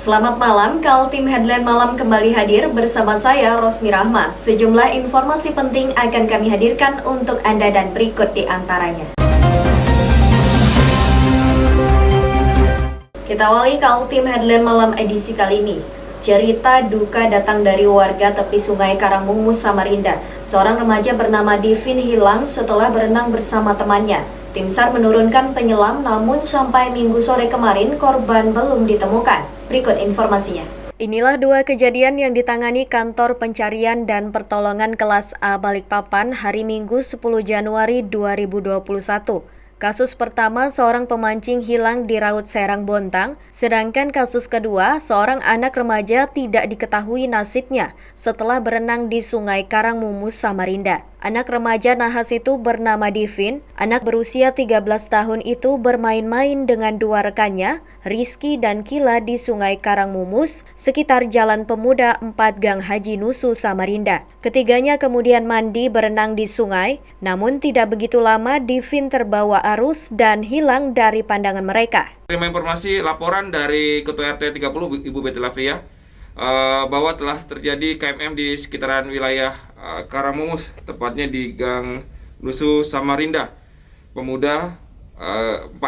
Selamat malam, Kaltim Headline Malam kembali hadir bersama saya, Rosmi Rahma. Sejumlah informasi penting akan kami hadirkan untuk Anda dan berikut di antaranya. Kita awali Kaltim Headline Malam edisi kali ini. Cerita duka datang dari warga tepi sungai Karangmumus, Samarinda. Seorang remaja bernama Divin hilang setelah berenang bersama temannya. Tim SAR menurunkan penyelam, namun sampai Minggu sore kemarin korban belum ditemukan. Berikut informasinya. Inilah dua kejadian yang ditangani Kantor Pencarian dan Pertolongan Kelas A Balikpapan hari Minggu 10 Januari 2021. Kasus pertama, seorang pemancing hilang di Raut Serang Bontang, sedangkan kasus kedua, seorang anak remaja tidak diketahui nasibnya setelah berenang di Sungai Karangmumus, Samarinda. Anak remaja nahas itu bernama Divin. Anak berusia 13 tahun itu bermain-main dengan dua rekannya, Rizky dan Kila, di Sungai Karangmumus, sekitar Jalan Pemuda 4 Gang Haji Nusu, Samarinda. Ketiganya kemudian mandi berenang di sungai, namun tidak begitu lama Divin terbawa arus dan hilang dari pandangan mereka. Terima informasi laporan dari Ketua RT 30 Ibu Betty Lavia bahwa telah terjadi KMM di sekitaran wilayah Karangmumus, tepatnya di Gang Nusu Samarinda, Pemuda 4.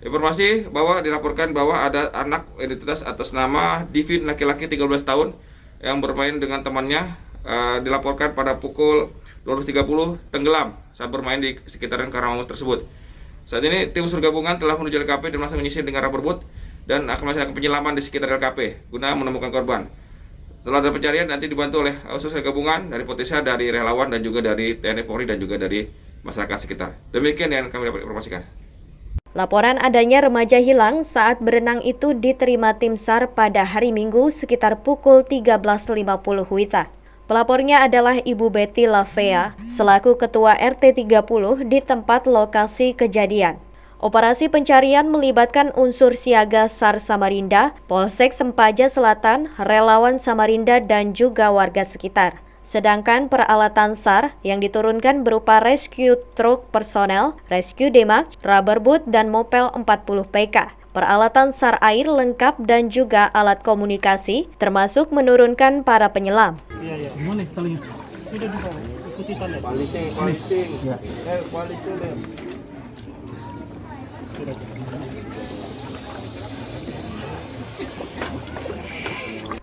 Informasi bahwa dilaporkan bahwa ada anak identitas atas nama Divin, laki-laki 13 tahun yang bermain dengan temannya, dilaporkan pada pukul 12.30 tenggelam saat bermain di sekitaran Karangmumus tersebut. Saat ini tim unsur gabungan telah menuju LKP dan masih menyisir dengan rubber boot dan akan melakukan penyelaman di sekitar LKP guna menemukan korban. Setelah ada pencarian, nanti dibantu oleh unsur gabungan dari Potesa, dari relawan dan juga dari TNI Polri dan juga dari masyarakat sekitar. Demikian yang kami dapat informasikan. Laporan adanya remaja hilang saat berenang itu diterima tim SAR pada hari Minggu sekitar pukul 13.50 WITA. Pelapornya adalah Ibu Betty Lavia selaku Ketua RT 30 di tempat lokasi kejadian. Operasi pencarian melibatkan unsur siaga SAR Samarinda, Polsek Sempaja Selatan, relawan Samarinda dan juga warga sekitar. Sedangkan peralatan SAR yang diturunkan berupa rescue truk personel, rescue demak, rubber boot dan mopel 40 PK. Peralatan SAR air lengkap dan juga alat komunikasi, termasuk menurunkan para penyelam.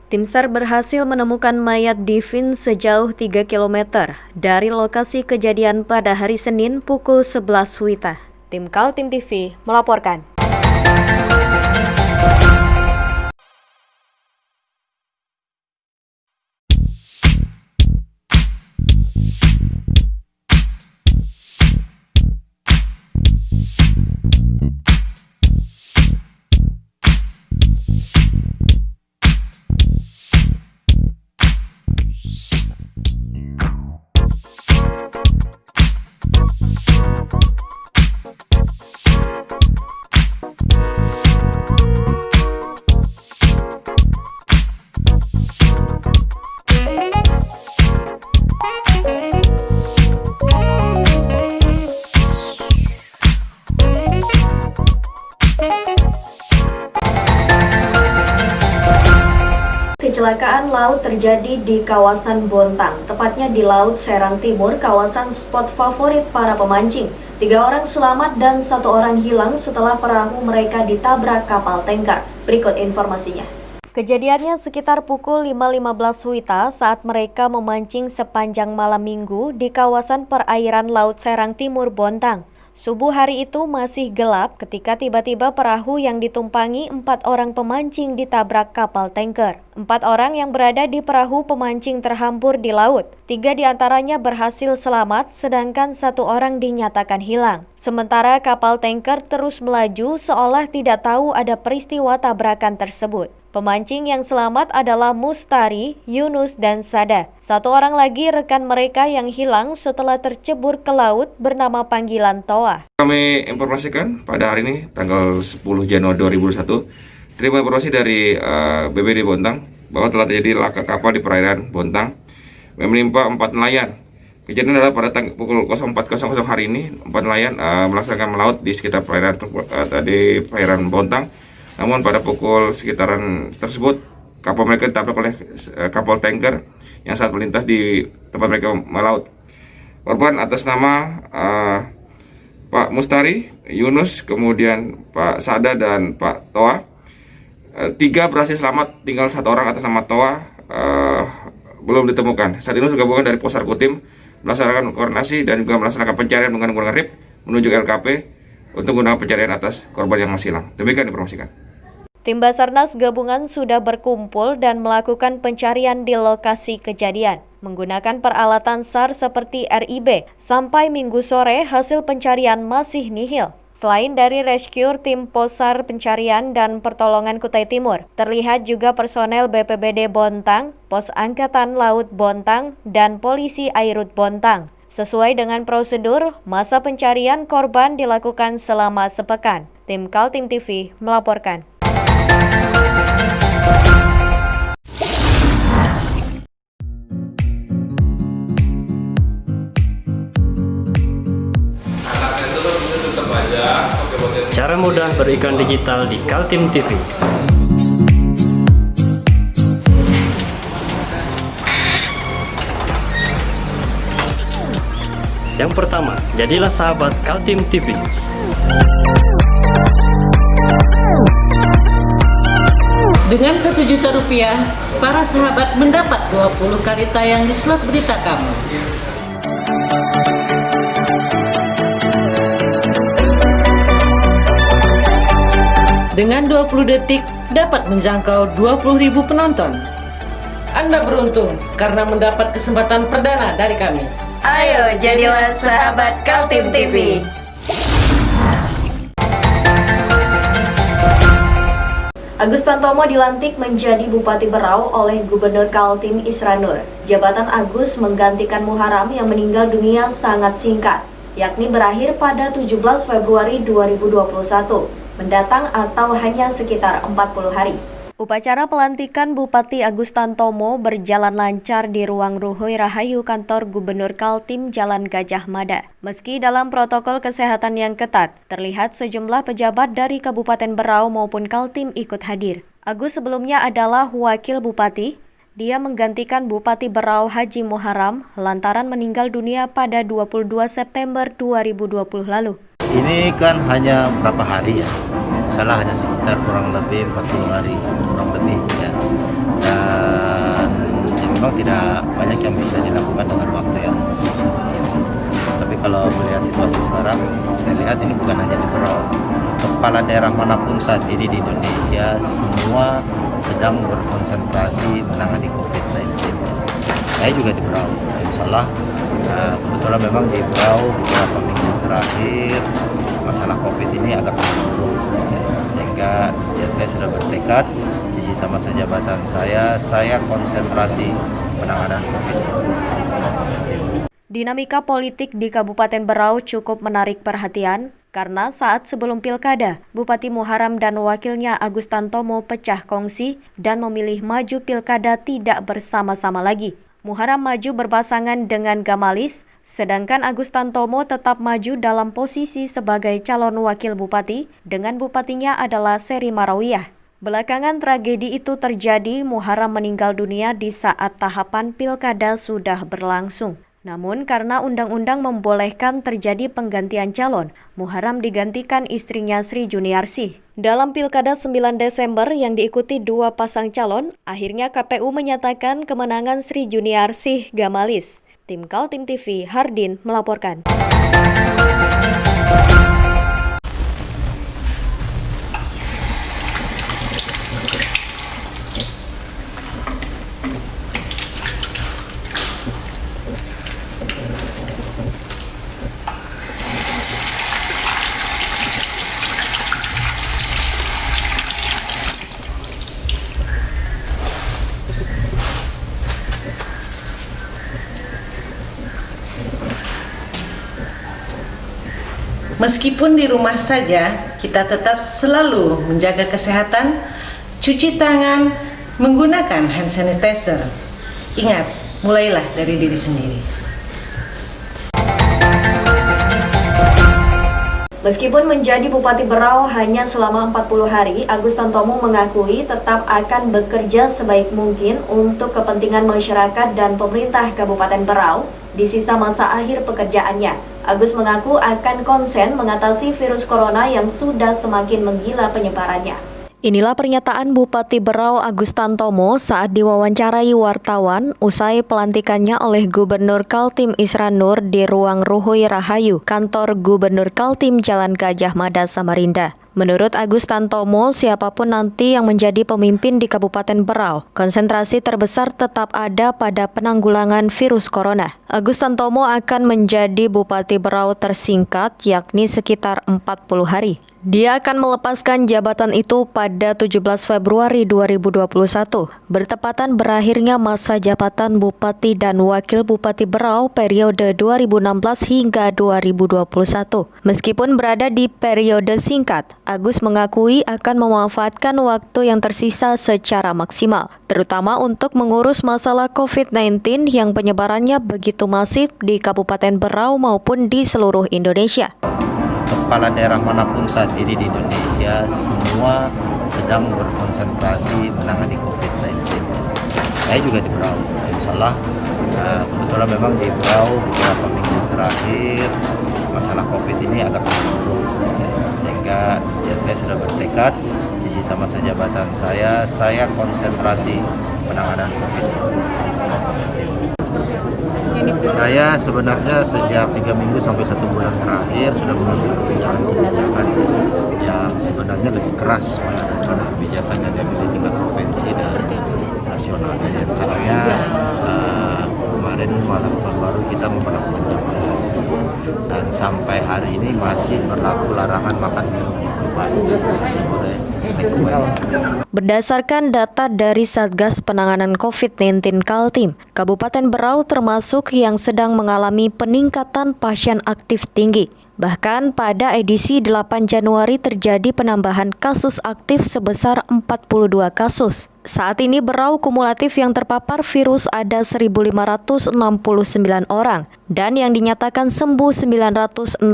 Tim SAR berhasil menemukan mayat Divin sejauh 3 km dari lokasi kejadian pada hari Senin pukul 11 WITA. Tim Kaltim TV melaporkan. Kecelakaan laut terjadi di kawasan Bontang, tepatnya di Laut Serang Timur, kawasan spot favorit para pemancing. 3 orang selamat dan 1 orang hilang setelah perahu mereka ditabrak kapal tanker. Berikut informasinya. Kejadiannya sekitar pukul 5.15 WITA saat mereka memancing sepanjang malam Minggu di kawasan perairan Laut Serang Timur, Bontang. Subuh hari itu masih gelap ketika tiba-tiba perahu yang ditumpangi 4 orang pemancing ditabrak kapal tanker. 4 orang yang berada di perahu pemancing terhampur di laut. 3 diantaranya berhasil selamat, sedangkan 1 orang dinyatakan hilang. Sementara kapal tanker terus melaju seolah tidak tahu ada peristiwa tabrakan tersebut. Pemancing yang selamat adalah Mustari, Yunus, dan Sada. 1 orang lagi rekan mereka yang hilang setelah tercebur ke laut bernama panggilan Toa. Kami informasikan pada hari ini, tanggal 10 Januari 2021, terima informasi dari BPD Bontang bahwa telah terjadi laka kapal di perairan Bontang yang menimpa 4 nelayan. Kejadian adalah pada pukul 04.00 hari ini, 4 nelayan melaksanakan melaut di sekitar perairan Bontang Namun pada pukul sekitaran tersebut kapal mereka ditabrak oleh kapal tanker yang saat melintas di tempat mereka melaut. Korban atas nama Pak Mustari, Yunus, kemudian Pak Sada dan Pak Toa. 3 berhasil selamat, tinggal 1 orang atas nama Toa belum ditemukan. Saat ini gabungan dari Posar Kutim melaksanakan koordinasi dan juga melaksanakan pencarian menggunakan RIP menuju LKP untuk menggunakan pencarian atas korban yang masih hilang. Demikian diinformasikan. Tim Basarnas gabungan sudah berkumpul dan melakukan pencarian di lokasi kejadian. Menggunakan peralatan SAR seperti RIB, sampai Minggu sore hasil pencarian masih nihil. Selain dari rescue tim Posar Pencarian dan Pertolongan Kutai Timur, terlihat juga personel BPBD Bontang, Pos Angkatan Laut Bontang, dan Polisi Airut Bontang. Sesuai dengan prosedur, masa pencarian korban dilakukan selama sepekan. Tim Kaltim TV melaporkan. Cara mudah beriklan digital di Kaltim TV. Yang pertama, jadilah sahabat Kaltim TV. Dengan Rp1.000.000, para sahabat mendapat 20 kali tayang di slot berita kamu. Dengan 20 detik dapat menjangkau 20.000 penonton. Anda beruntung karena mendapat kesempatan perdana dari kami. Ayo jadilah sahabat Kaltim TV. Agus Tantomo dilantik menjadi Bupati Berau oleh Gubernur Kaltim Isra Nur. Jabatan Agus menggantikan Muharam yang meninggal dunia sangat singkat, yakni berakhir pada 17 Februari 2021. mendatang atau hanya sekitar 40 hari. Upacara pelantikan Bupati Agus Tantomo berjalan lancar di ruang Ruhoy Rahayu kantor Gubernur Kaltim Jalan Gajah Mada. Meski dalam protokol kesehatan yang ketat, terlihat sejumlah pejabat dari Kabupaten Berau maupun Kaltim ikut hadir. Agus sebelumnya adalah wakil bupati. Dia menggantikan Bupati Berau Haji Muharam lantaran meninggal dunia pada 22 September 2020 lalu. Ini kan hanya berapa hari ya, salah hanya sekitar kurang lebih 40 hari, kurang lebih ya. Dan ya memang tidak banyak yang bisa dilakukan dengan waktu yang tapi kalau melihat situasi sekarang, saya lihat ini bukan hanya di Berau. Kepala daerah manapun saat ini di Indonesia, semua sedang berkonsentrasi menangani COVID-19. Saya juga di Berau, insya Allah. Kebetulan memang di Berau beberapa minggu terakhir masalah COVID ini agak menurun, sehingga ya, saya sudah bertekad di sisa masa jabatan saya konsentrasi penanganan COVID. Dinamika politik di Kabupaten Berau cukup menarik perhatian karena saat sebelum pilkada, Bupati Muharam dan wakilnya Agus Tantomo pecah kongsi dan memilih maju pilkada tidak bersama-sama lagi. Muharam maju berpasangan dengan Gamalis, sedangkan Agus Tantomo tetap maju dalam posisi sebagai calon wakil bupati dengan bupatinya adalah Seri Marawiyah. Belakangan tragedi itu terjadi, Muharam meninggal dunia di saat tahapan pilkada sudah berlangsung. Namun karena undang-undang membolehkan terjadi penggantian calon, Muharam digantikan istrinya Sri Juniarsih. Dalam pilkada 9 Desember yang diikuti 2 pasang calon, akhirnya KPU menyatakan kemenangan Sri Juniarsih Gamalis. Tim Kaltim TV, Hardin melaporkan. Meskipun di rumah saja, kita tetap selalu menjaga kesehatan, cuci tangan, menggunakan hand sanitizer. Ingat, mulailah dari diri sendiri. Meskipun menjadi Bupati Berau hanya selama 40 hari, Agus Tantomo mengakui tetap akan bekerja sebaik mungkin untuk kepentingan masyarakat dan pemerintah Kabupaten Berau di sisa masa akhir pekerjaannya. Agus mengaku akan konsen mengatasi virus corona yang sudah semakin menggila penyebarannya. Inilah pernyataan Bupati Berau Agus Tantomo saat diwawancarai wartawan usai pelantikannya oleh Gubernur Kaltim Isran Nur di Ruang Ruhui Rahayu, kantor Gubernur Kaltim Jalan Gajah Mada, Samarinda. Menurut Agus Tantomo, siapapun nanti yang menjadi pemimpin di Kabupaten Berau, konsentrasi terbesar tetap ada pada penanggulangan virus corona. Agus Tantomo akan menjadi Bupati Berau tersingkat, yakni sekitar 40 hari. Dia akan melepaskan jabatan itu pada 17 Februari 2021, bertepatan berakhirnya masa jabatan Bupati dan Wakil Bupati Berau periode 2016 hingga 2021. Meskipun berada di periode singkat, Agus mengakui akan memanfaatkan waktu yang tersisa secara maksimal, terutama untuk mengurus masalah COVID-19 yang penyebarannya begitu masif di Kabupaten Berau maupun di seluruh Indonesia. Kepala daerah manapun saat ini di Indonesia semua sedang berkonsentrasi menangani COVID-19. Saya juga di Berau, insya Allah kebetulan memang di Berau beberapa minggu terakhir masalah COVID ini agak menurun, sehingga saya sudah bertekad di sisa masa jabatan saya konsentrasi penanganan COVID. Saya sebenarnya sejak 3 minggu sampai 1 bulan terakhir sudah mengambil kebijakan yang sebenarnya lebih keras daripada kebijakan yang diambil di tingkat provinsi dan nasional. Jadi antaranya kemarin malam tahun baru kita memperlakukan jam malam, dan sampai hari ini masih berlaku larangan makan minum di tempat, masih boleh take away. Berdasarkan data dari Satgas Penanganan COVID-19 Kaltim, Kabupaten Berau termasuk yang sedang mengalami peningkatan pasien aktif tinggi. Bahkan pada edisi 8 Januari terjadi penambahan kasus aktif sebesar 42 kasus. Saat ini Berau kumulatif yang terpapar virus ada 1.569 orang dan yang dinyatakan sembuh 965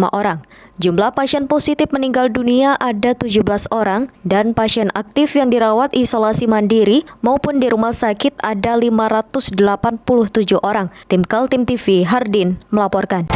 orang. Jumlah pasien positif meninggal dunia ada 17 orang dan pasien aktif yang dirawat isolasi mandiri maupun di rumah sakit ada 587 orang. Tim Kaltim TV, Hardin melaporkan.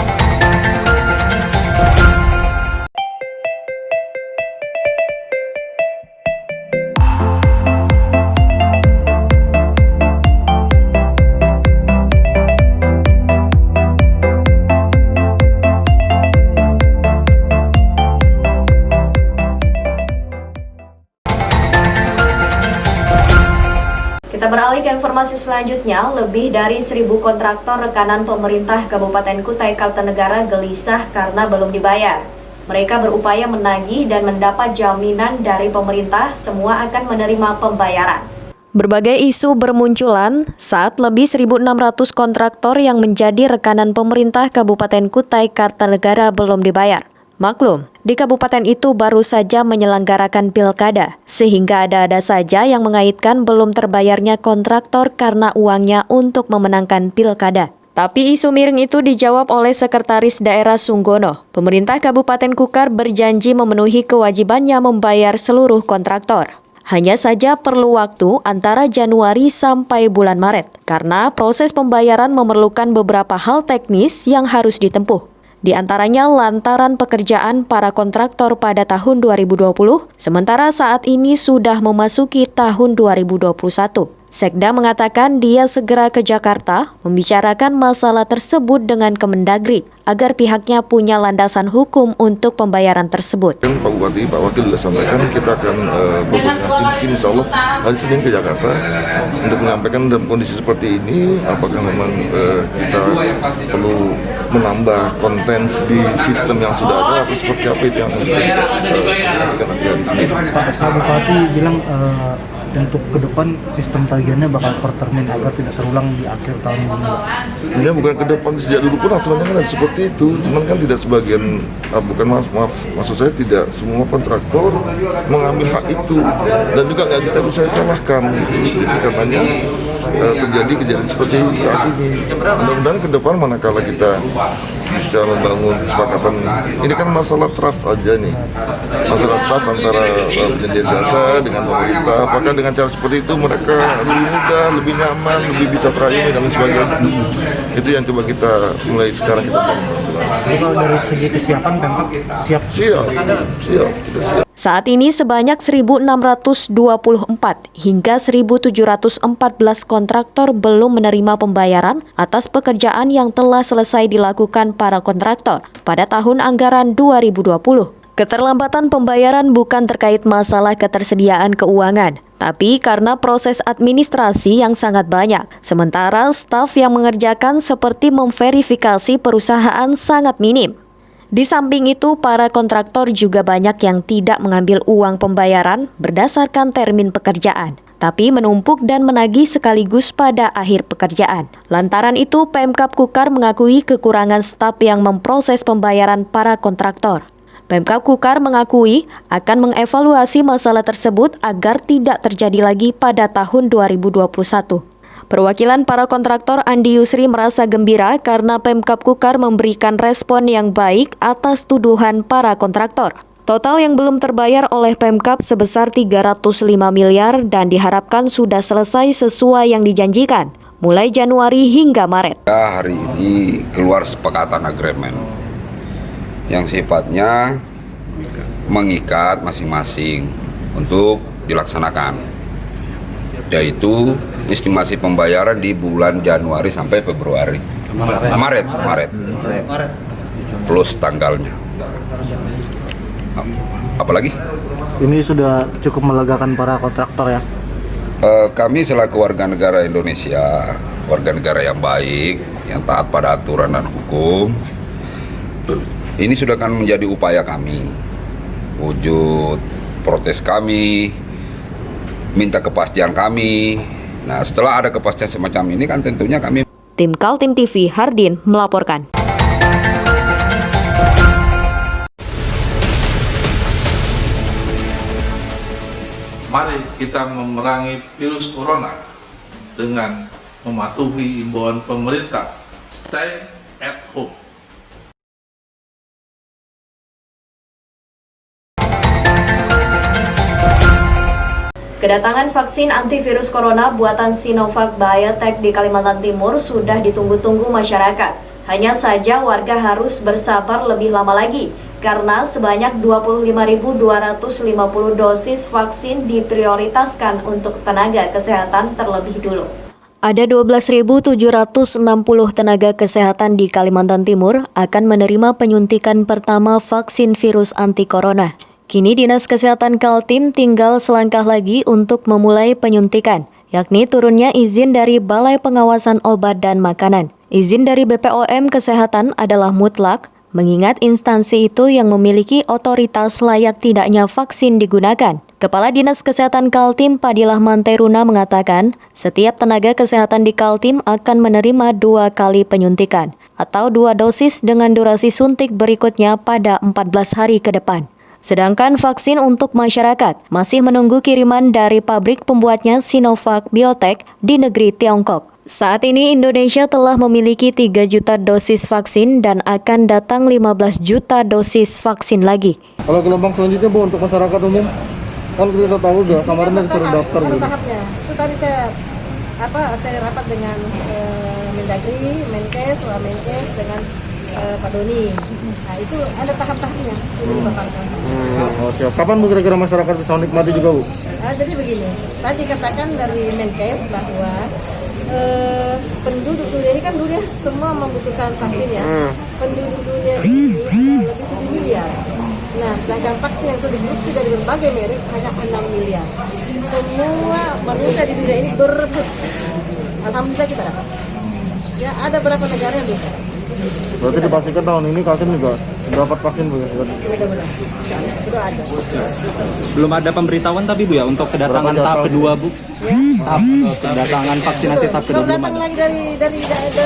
Kita beralih ke informasi selanjutnya, lebih dari 1.000 kontraktor rekanan pemerintah Kabupaten Kutai Kartanegara gelisah karena belum dibayar. Mereka berupaya menagih dan mendapat jaminan dari pemerintah semua akan menerima pembayaran. Berbagai isu bermunculan saat lebih 1.600 kontraktor yang menjadi rekanan pemerintah Kabupaten Kutai Kartanegara belum dibayar. Maklum, di kabupaten itu baru saja menyelenggarakan pilkada, sehingga ada-ada saja yang mengaitkan belum terbayarnya kontraktor karena uangnya untuk memenangkan pilkada. Tapi isu miring itu dijawab oleh Sekretaris Daerah Sunggono. Pemerintah Kabupaten Kukar berjanji memenuhi kewajibannya membayar seluruh kontraktor. Hanya saja perlu waktu antara Januari sampai bulan Maret, karena proses pembayaran memerlukan beberapa hal teknis yang harus ditempuh. Di antaranya lantaran pekerjaan para kontraktor pada tahun 2020, sementara saat ini sudah memasuki tahun 2021. Sekda mengatakan dia segera ke Jakarta membicarakan masalah tersebut dengan Kemendagri agar pihaknya punya landasan hukum untuk pembayaran tersebut. Pak Bupati, Pak Wakil sudah sampaikan kita akan berkoordinasi mungkin insya Allah hari Senin ke Jakarta untuk menyampaikan dalam kondisi seperti ini apakah memang kita perlu menambah konten di sistem yang sudah ada atau seperti apa itu yang harus kita koordinasikan nanti hari Senin. Pak Bupati bilang untuk ke depan sistem tagihannya bakal per termin agar tidak terulang di akhir tahun ini. Ini bukan ke depan, sejak dulu pun aturannya kan seperti itu, cuman kan tidak sebagian, maksud saya tidak semua kontraktor mengambil hak itu dan juga nggak kita bisa salahkan gitu. Jadi katanya terjadi kejadian seperti saat ini. Mudah-mudahan ke depan manakala kita bisa membangun kesepakatan. Ini kan masalah trust aja nih, masalah trust antara penyedia jasa dengan pemerintah. Apakah dengan cara seperti itu mereka lebih mudah, lebih nyaman, lebih bisa terayuni dan sebagainya. Itu yang coba kita mulai sekarang kita bangun. Jadi kalau dari segi kesiapan Pemkab siap. Siap, siap, kita siap. Saat ini sebanyak 1.624 hingga 1.714 kontraktor belum menerima pembayaran atas pekerjaan yang telah selesai dilakukan para kontraktor pada tahun anggaran 2020. Keterlambatan pembayaran bukan terkait masalah ketersediaan keuangan, tapi karena proses administrasi yang sangat banyak. Sementara staf yang mengerjakan seperti memverifikasi perusahaan sangat minim. Di samping itu, para kontraktor juga banyak yang tidak mengambil uang pembayaran berdasarkan termin pekerjaan, tapi menumpuk dan menagih sekaligus pada akhir pekerjaan. Lantaran itu, Pemkab Kukar mengakui kekurangan staf yang memproses pembayaran para kontraktor. Pemkab Kukar mengakui akan mengevaluasi masalah tersebut agar tidak terjadi lagi pada tahun 2021. Perwakilan para kontraktor Andi Yusri merasa gembira karena Pemkab Kukar memberikan respon yang baik atas tuduhan para kontraktor. Total yang belum terbayar oleh Pemkab sebesar 305 miliar dan diharapkan sudah selesai sesuai yang dijanjikan, mulai Januari hingga Maret. Hari ini keluar sepakatan agreement yang sifatnya mengikat masing-masing untuk dilaksanakan, yaitu estimasi pembayaran di bulan Januari sampai Februari. Maret. Plus tanggalnya. Apalagi? Ini sudah cukup melegakan para kontraktor ya? Kami selaku warga negara Indonesia, warga negara yang baik, yang taat pada aturan dan hukum, ini sudah akan menjadi upaya kami, wujud protes kami, minta kepastian kami. Nah, setelah ada kepastian semacam ini kan tentunya kami. Tim Kaltim TV, Hardin melaporkan. Mari kita memerangi virus corona dengan mematuhi imbauan pemerintah. Stay at home. Kedatangan vaksin antivirus corona buatan Sinovac Biotech di Kalimantan Timur sudah ditunggu-tunggu masyarakat. Hanya saja warga harus bersabar lebih lama lagi karena sebanyak 25.250 dosis vaksin diprioritaskan untuk tenaga kesehatan terlebih dulu. Ada 12.760 tenaga kesehatan di Kalimantan Timur akan menerima penyuntikan pertama vaksin virus anti-corona. Kini Dinas Kesehatan Kaltim tinggal selangkah lagi untuk memulai penyuntikan, yakni turunnya izin dari Balai Pengawasan Obat dan Makanan. Izin dari BPOM Kesehatan adalah mutlak, mengingat instansi itu yang memiliki otoritas layak tidaknya vaksin digunakan. Kepala Dinas Kesehatan Kaltim Padilah Manteruna mengatakan, setiap tenaga kesehatan di Kaltim akan menerima 2 kali penyuntikan, atau 2 dosis dengan durasi suntik berikutnya pada 14 hari ke depan. Sedangkan vaksin untuk masyarakat masih menunggu kiriman dari pabrik pembuatnya Sinovac Biotech di negeri Tiongkok. Saat ini Indonesia telah memiliki 3 juta dosis vaksin dan akan datang 15 juta dosis vaksin lagi. Kalau gelombang selanjutnya Bu untuk masyarakat umum, kan kita tahu udah Samarinda disuruh daftar gitu. Tahapnya, itu tadi saya rapat dengan Mendagri, Menkes, Wamenkes dengan Pak Doni. Nah itu ada tahap-tahapnya sudah dipaparkan. Oh, siap. Kapan Bu kira-kira masyarakat bisa menikmati juga Bu? Jadi begini, tadi katakan dari Menkes bahwa penduduk dunia ini kan dunia semua membutuhkan vaksin ya. Penduduk dunia ini lebih 7 miliar. Nah, sedangkan vaksin yang sudah diproduksi dari berbagai merek hanya 6 miliar. Semua manusia di dunia ini berebut. Alhamdulillah kita dapat. Ya, ada berapa negara yang bisa? Berarti dipastikan tahun ini Kaltim juga dapat vaksin Bu ya? Mudah-mudahan. Sudah ada. Belum ada pemberitahuan tapi Bu ya untuk kedatangan tahap kedua Bu? Ya. Tahap kedatangan vaksinasi tahap kedua belum datang ada? lagi dari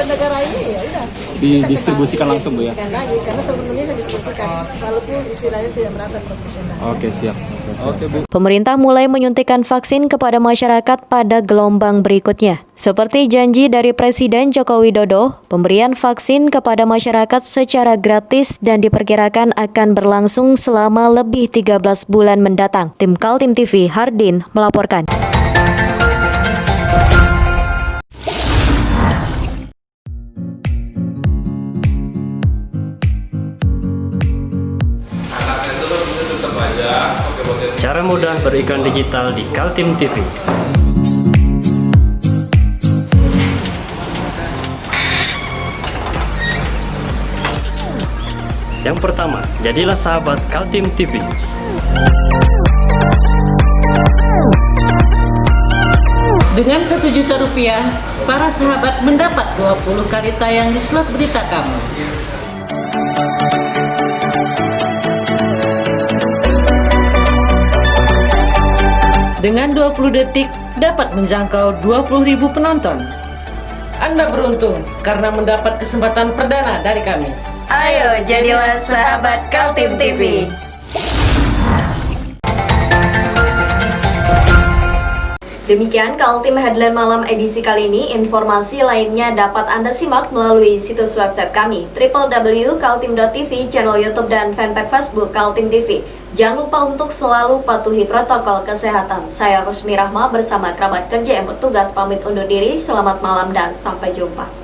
negara ini ya udah. Didistribusikan langsung Bu ya? Lagi, karena sebelumnya saya distribusikan walaupun istilahnya tidak merata proporsional. Oke, siap. Oke, Bu. Pemerintah mulai menyuntikkan vaksin kepada masyarakat pada gelombang berikutnya. Seperti janji dari Presiden Joko Widodo, pemberian vaksin kepada masyarakat secara gratis dan diperkirakan akan berlangsung selama lebih 13 bulan mendatang. Tim Kaltim TV, Hardin, melaporkan. Cara mudah beriklan digital di Kaltim TV. Yang pertama, jadilah sahabat Kaltim TV. Dengan Rp1.000.000, para sahabat mendapat 20 kali tayang di slot berita kamu. Dengan 20 detik dapat menjangkau 20.000 penonton. Anda beruntung karena mendapat kesempatan perdana dari kami. Ayo jadilah sahabat Kaltim TV. Demikian Kaltim Headline Malam edisi kali ini. Informasi lainnya dapat Anda simak melalui situs website kami www.kaltim.tv, channel YouTube dan fanpage Facebook Kaltim TV. Jangan lupa untuk selalu patuhi protokol kesehatan. Saya Rusmi Rahma bersama kerabat kerja yang bertugas pamit undur diri. Selamat malam dan sampai jumpa.